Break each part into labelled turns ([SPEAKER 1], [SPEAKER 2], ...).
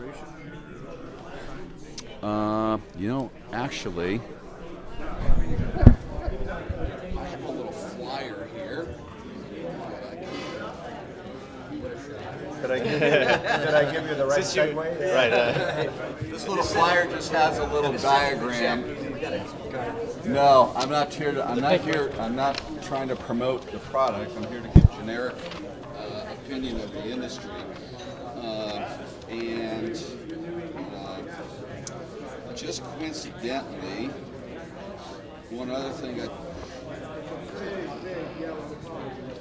[SPEAKER 1] demonstration?
[SPEAKER 2] You know, actually, I have a little flyer here.
[SPEAKER 1] Did I give you the right segue?
[SPEAKER 3] Right.
[SPEAKER 2] This little flyer just has a little diagram. No, I'm not here to. I'm not trying to promote the product. I'm here to give generic opinion of the industry. And just coincidentally, one other thing.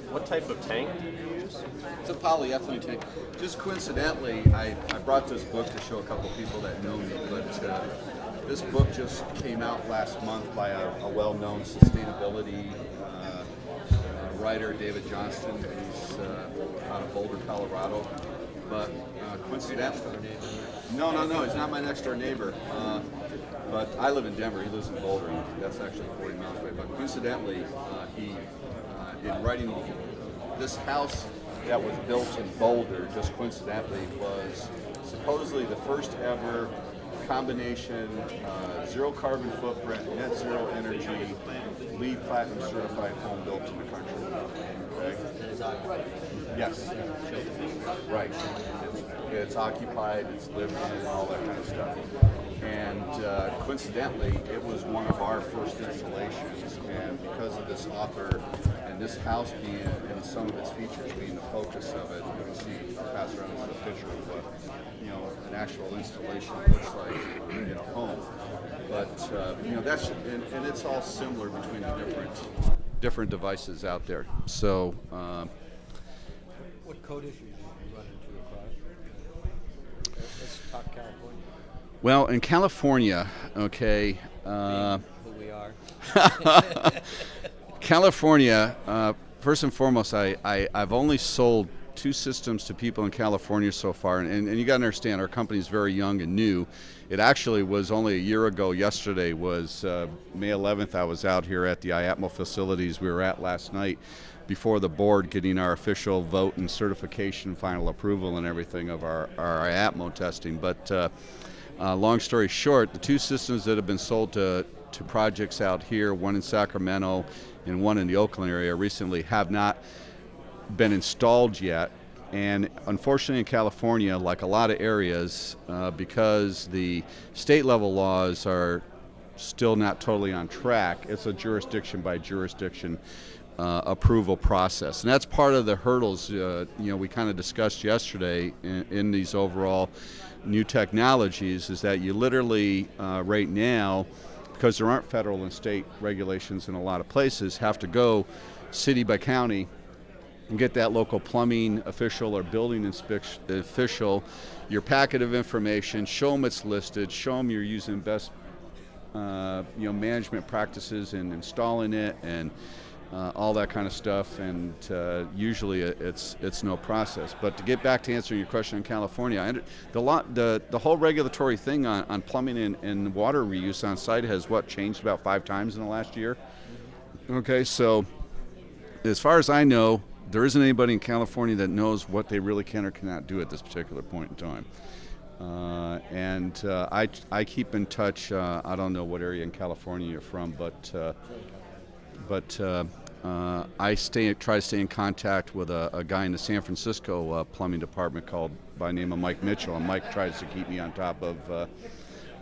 [SPEAKER 3] What type of tank do you use?
[SPEAKER 2] It's a polyethylene tank. Just coincidentally, I brought this book to show a couple people that know me, but this book just came out last month by a well-known sustainability writer, David Johnston. He's out of Boulder, Colorado. But coincidentally, no, he's not my next door neighbor. But I live in Denver. He lives in Boulder. That's actually 40 miles away. But coincidentally, he in writing this house that was built in Boulder, just coincidentally, was supposedly the first ever combination zero carbon footprint, net zero energy, LEED Platinum certified home built in the country. Okay? Yes. Right. It's occupied, it's lived in, and all that kind of stuff. And coincidentally, it was one of our first installations, and because of this author and this house being, and some of its features being the focus of it, you can see, I'll pass around a picture of what, you know, an actual installation looks like in a home. But, you know, that's, and it's all similar between the different devices out there. So,
[SPEAKER 4] what code issues do you run into across? Let's talk California.
[SPEAKER 2] well, in California, okay.
[SPEAKER 4] Who we are.
[SPEAKER 2] California, first and foremost, I've only sold 2 systems to people in California so far, and you got to understand, our company is very young and new. It actually was only a year ago. Yesterday was May 11th. I was out here at the IAPMO facilities we were at last night before the board, getting our official vote and certification, final approval and everything of our IAPMO testing. But long story short, the 2 systems that have been sold to projects out here, one in Sacramento and one in the Oakland area, recently have not been installed yet. And unfortunately in California, like a lot of areas, because the state level laws are still not totally on track, it's a jurisdiction by jurisdiction approval process. And that's part of the hurdles you know, we kind of discussed yesterday in these overall new technologies, is that you literally right now, because there aren't federal and state regulations in a lot of places, have to go city by county and get that local plumbing official or building official your packet of information, show them it's listed, show them you're using best you know, management practices in installing it, and all that kind of stuff. And usually it's no process. But to get back to answering your question on California, the whole regulatory thing on plumbing and water reuse on site has changed about 5 times in the last year. Okay, so as far as I know, there isn't anybody in California that knows what they really can or cannot do at this particular point in time. I keep in touch. I don't know what area in California you're from, but I try to stay in contact with a guy in the San Francisco plumbing department by the name of Mike Mitchell, and Mike tries to keep me on top of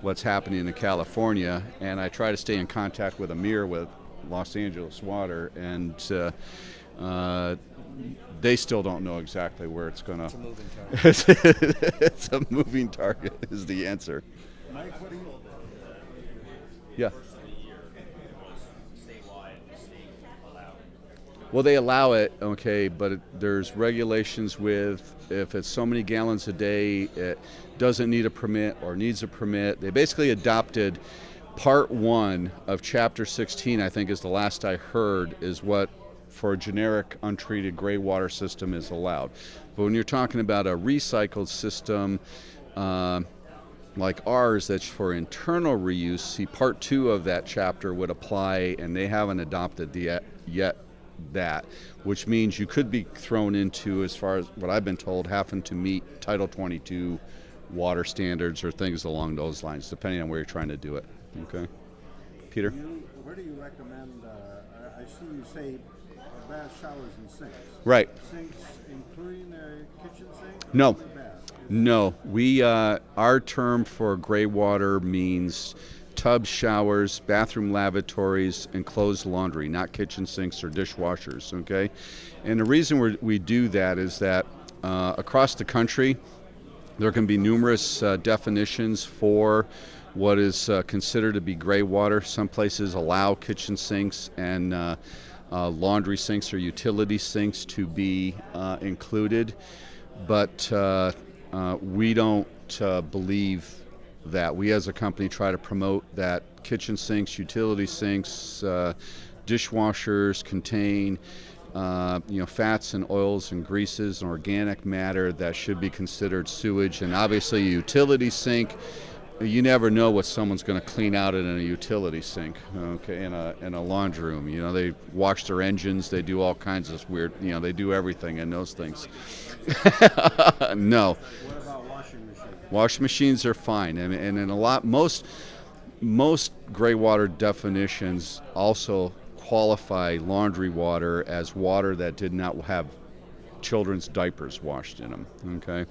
[SPEAKER 2] what's happening in California, and I try to stay in contact with Amir with Los Angeles Water, and they still don't know exactly where it's going to.
[SPEAKER 4] It's a moving target.
[SPEAKER 2] It's a moving target is the answer.
[SPEAKER 1] Mike, what do you?
[SPEAKER 2] Yeah. Well, they allow it, okay, but there's regulations with if it's so many gallons a day, it doesn't need a permit or needs a permit. They basically adopted Part 1 of Chapter 16, I think is the last I heard, is what for a generic untreated gray water system is allowed. But when you're talking about a recycled system like ours that's for internal reuse, see, Part 2 of that chapter would apply, and they haven't adopted yet that, which means you could be thrown into, as far as what I've been told, having to meet Title 22 water standards or things along those lines, depending on where you're trying to do it. Okay, Peter?
[SPEAKER 5] Where do you recommend, I see you say bath, showers, and sinks.
[SPEAKER 2] Right.
[SPEAKER 5] Sinks including the kitchen sink?
[SPEAKER 2] No.
[SPEAKER 5] Or bath?
[SPEAKER 2] No, we our term for Greywater means tubs, showers, bathroom lavatories, enclosed laundry, not kitchen sinks or dishwashers. Okay, and the reason we do that is that across the country there can be numerous definitions for what is considered to be Greywater. Some places allow kitchen sinks and laundry sinks or utility sinks to be included, but we don't believe that. We as a company try to promote that kitchen sinks, utility sinks, dishwashers contain fats and oils and greases and organic matter that should be considered sewage. And obviously a utility sink, you never know what someone's going to clean out in a utility sink, okay, in a laundry room. You know, they wash their engines, they do all kinds of weird, they do everything in those things. No.
[SPEAKER 5] What about washing machines?
[SPEAKER 2] Washing machines are fine, and in most Greywater definitions also qualify laundry water as water that did not have children's diapers washed in them. Okay.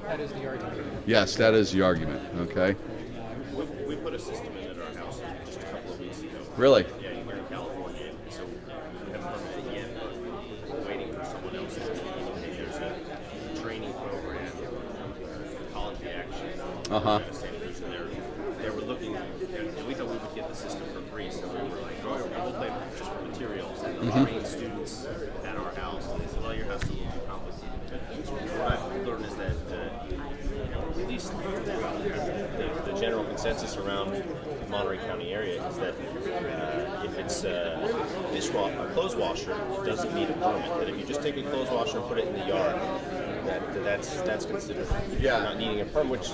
[SPEAKER 4] That is the argument.
[SPEAKER 2] Yes, that is the argument. Okay.
[SPEAKER 3] We put a system in at our house just a couple of weeks ago.
[SPEAKER 2] Really?
[SPEAKER 3] Yeah, here in California. So we haven't done that yet, but we're waiting for someone else to okay, there's a training program, ecology action. They were looking, and we thought we would get the system for free, so we were like, oh, we'll pay just for materials. And trained students at our house, and they said, well, your house is a little too complicated. What I've learned is that at least the general consensus around the Monterey County area is that if it's a clothes washer, it doesn't need a permit. That if you just take a clothes washer and put it in the yard, that's considered not needing a permit. Which,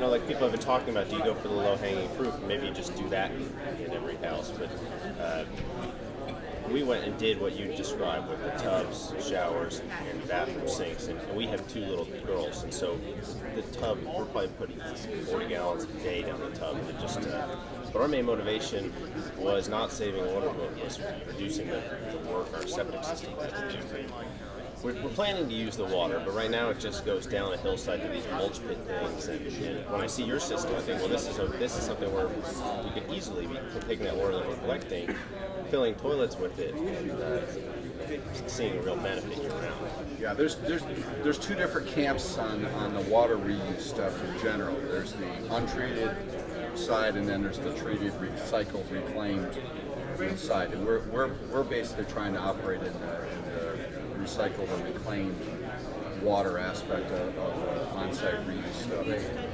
[SPEAKER 3] like people have been talking about, do you go for the low-hanging fruit? Maybe you just do that in every house. But we went and did what you described with the tubs, showers, and bathroom sinks, and we have 2 little girls, and so the tub, we're probably putting 40 gallons a day down the tub, and just. But our main motivation was not saving water, but was reducing the work our septic system has to do. We're planning to use the water, but right now it just goes down a hillside to these mulch pit things. And when I see your system, I think, well, this is something where we could easily be taking that water that we're collecting, filling toilets with it, and seeing a real benefit year round.
[SPEAKER 2] Yeah, there's 2 different camps on the water reuse stuff in general. There's the untreated side, and then there's the treated, recycled, reclaimed side. And we're basically trying to operate in the recycled or reclaimed water aspect of on-site reuse stuff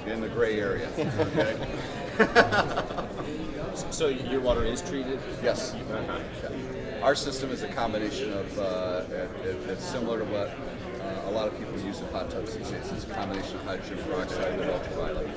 [SPEAKER 2] in the gray area. Okay.
[SPEAKER 3] So your water is treated?
[SPEAKER 2] Yes. Our system is a combination of it's similar to what a lot of people use in hot tubs these days. It's a combination of hydrogen peroxide and ultraviolet.